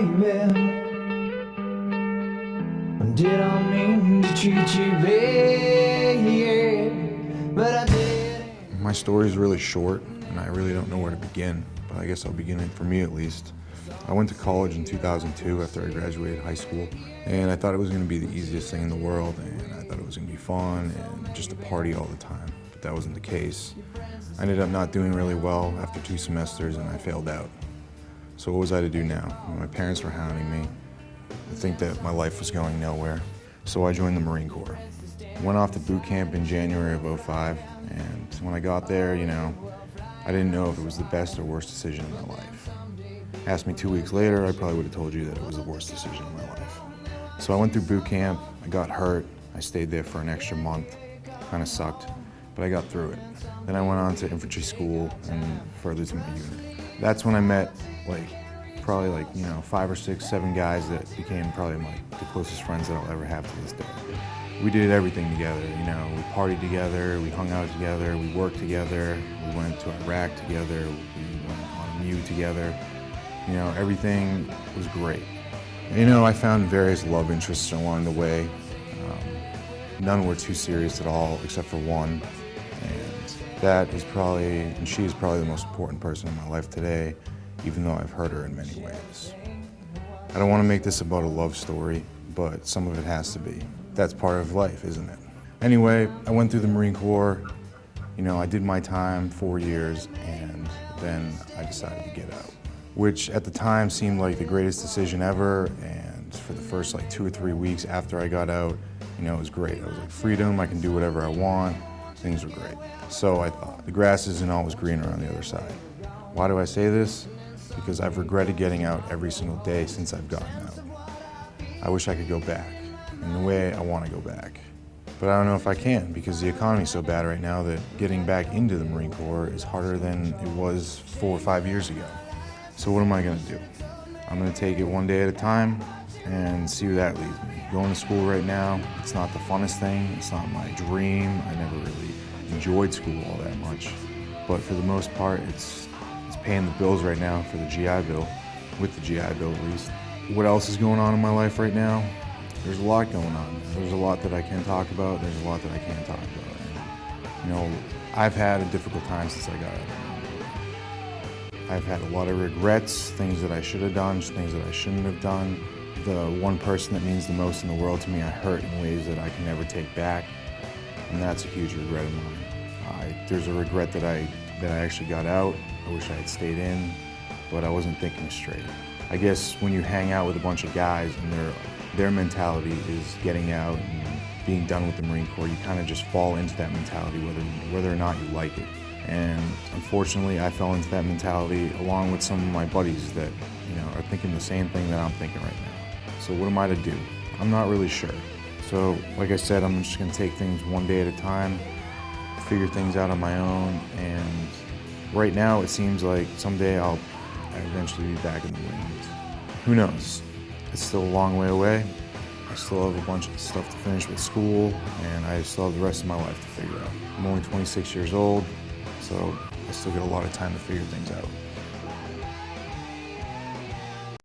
baby. Did I mean to treat you bad? But I did. My story is really short, and I really don't know where to begin, but I guess I'll begin it for me at least. I went to college in 2002 after I graduated high school, and I thought it was going to be the easiest thing in the world, and I thought it was going to be fun and just a party all the time, but that wasn't the case. I ended up not doing really well after 2 semesters, and I failed out. So what was I to do now? My parents were hounding me. I think that my life was going nowhere, so I joined the Marine Corps. Went off to boot camp in January of '05, and when I got there, I didn't know if it was the best or worst decision in my life. Asked me 2 weeks later, I probably would have told you that it was the worst decision in my life. So I went through boot camp, I got hurt, I stayed there for an extra month. Kind of sucked, but I got through it. Then I went on to infantry school and further to my unit. That's when I met probably 5 or 6, 7 guys that became probably the closest friends that I'll ever have to this day. We did everything together, we partied together, we hung out together, we worked together, we went to Iraq together, we went on a MU together. Everything was great. I found various love interests along the way. None were too serious at all, except for one. And she is probably the most important person in my life today, even though I've hurt her in many ways. I don't want to make this about a love story, but some of it has to be. That's part of life, isn't it? Anyway, I went through the Marine Corps. I did my time, 4 years, and then I decided to get out, which at the time seemed like the greatest decision ever. And for the first 2 or 3 weeks after I got out, it was great. I was like, freedom, I can do whatever I want. Things were great. So I thought, the grass isn't always greener on the other side. Why do I say this? Because I've regretted getting out every single day since I've gotten out. I wish I could go back in the way I want to go back. But I don't know if I can, because the economy's so bad right now that getting back into the Marine Corps is harder than it was 4 or 5 years ago. So what am I going to do? I'm going to take it one day at a time and see where that leads me. Going to school right now, it's not the funnest thing. It's not my dream. I never really enjoyed school all that much. But for the most part, it's paying the bills right now for the GI Bill, with the GI Bill at least. What else is going on in my life right now? There's a lot going on. There's a lot that I can talk about. There's a lot that I can't talk about. And, I've had a difficult time since I got out. I've had a lot of regrets, things that I should have done, things that I shouldn't have done. The one person that means the most in the world to me, I hurt in ways that I can never take back, and that's a huge regret of mine. There's a regret that I actually got out. I wish I had stayed in, but I wasn't thinking straight. I guess when you hang out with a bunch of guys and their mentality is getting out and being done with the Marine Corps, you kind of just fall into that mentality whether or not you like it. And unfortunately, I fell into that mentality along with some of my buddies that are thinking the same thing that I'm thinking right now. So what am I to do? I'm not really sure. So like I said, I'm just going to take things one day at a time, figure things out on my own, and right now it seems like someday I'll eventually be back in the Marines. Who knows? It's still a long way away. I still have a bunch of stuff to finish with school, and I still have the rest of my life to figure out. I'm only 26 years old, so I still get a lot of time to figure things out.